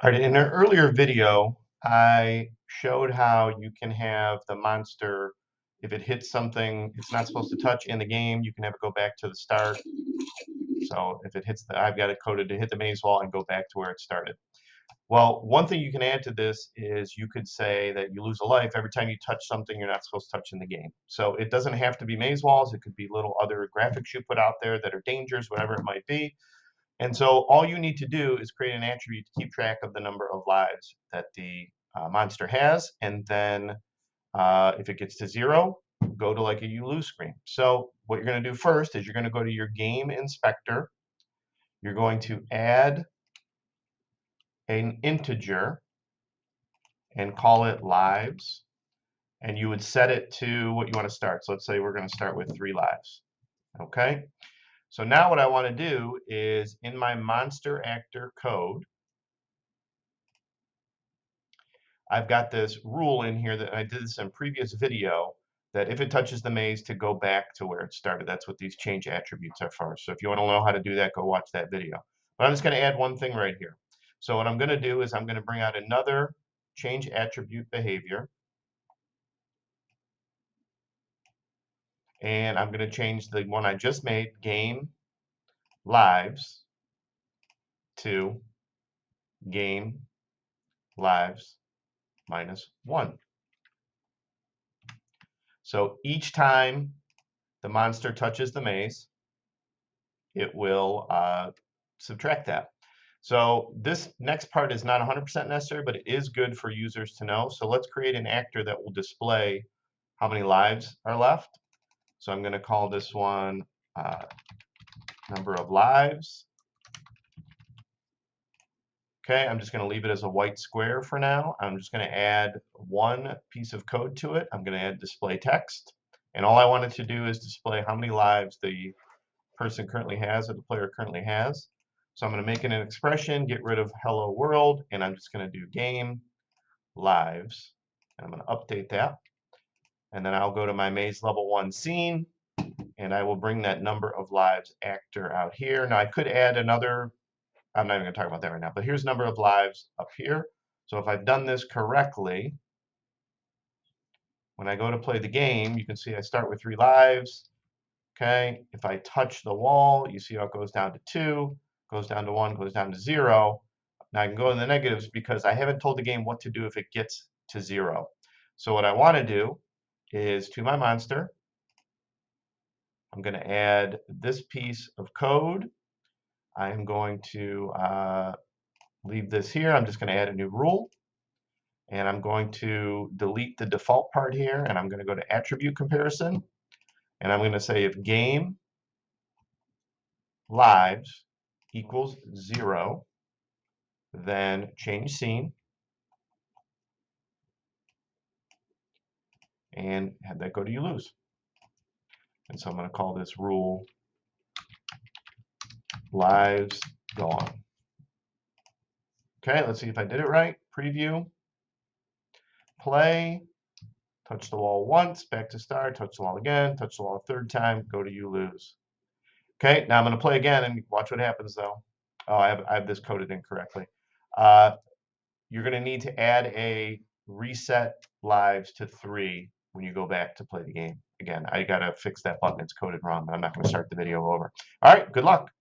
All right, in an earlier video, I showed how you can have the monster, if it hits something it's not supposed to touch in the game, you can have it go back to the start. So if it hits I've got it coded to hit the maze wall and go back to where it started. Well, one thing you can add to this is you could say that you lose a life every time you touch something you're not supposed to touch in the game. So it doesn't have to be maze walls, it could be little other graphics you put out there that are dangerous, whatever it might be. And so all you need to do is create an attribute to keep track of the number of lives that the monster has. And then if it gets to 0, go to like a you lose screen. So what you're going to do first is you're going to go to your game inspector. You're going to add an integer and call it lives. And you would set it to what you want to start. So let's say we're going to start with 3 lives. Okay. So now what I want to do is in my monster actor code, I've got this rule in here that I did this in a previous video, that if it touches the maze to go back to where it started. That's what these change attributes are for. So if you want to know how to do that, go watch that video. But I'm just going to add one thing right here. So what I'm going to do is I'm going to bring out another change attribute behavior. And I'm going to change the one I just made, game lives, to game lives -1. So each time the monster touches the maze, it will subtract that. So this next part is not 100% necessary, but it is good for users to know. So let's create an actor that will display how many lives are left. So I'm going to call this one number of lives. Okay, I'm just going to leave it as a white square for now. I'm just going to add one piece of code to it. I'm going to add display text. And all I wanted to do is display how many lives the person currently has, or the player currently has. So I'm going to make it an expression, get rid of hello world, and I'm just going to do game lives. And I'm going to update that. And then I'll go to my maze level 1 scene, and I will bring that number of lives actor out here. Now I could add another, I'm not even going to talk about that right now, but here's number of lives up here. So if I've done this correctly, when I go to play the game, you can see I start with 3 lives. Okay, if I touch the wall, you see how it goes down to 2, goes down to 1, goes down to 0. Now I can go in the negatives because I haven't told the game what to do if it gets to 0. So what I want to do is to my monster, I'm going to add this piece of code. I am going to leave this here. I'm just going to add a new rule. And I'm going to delete the default part here, and I'm going to go to attribute comparison. And I'm going to say if game lives equals 0, then change scene and have that go to you lose. And so I'm going to call this rule lives gone. Okay, let's see if I did it right. Preview, play, touch the wall once, back to start, touch the wall again, touch the wall a third time, go to you lose. Okay, now I'm going to play again and watch what happens though. Oh, I have this coded incorrectly. You're going to need to add a reset lives to 3 when you go back to play the game. Again, I got to fix that button. It's coded wrong, but I'm not going to start the video over. All right, good luck.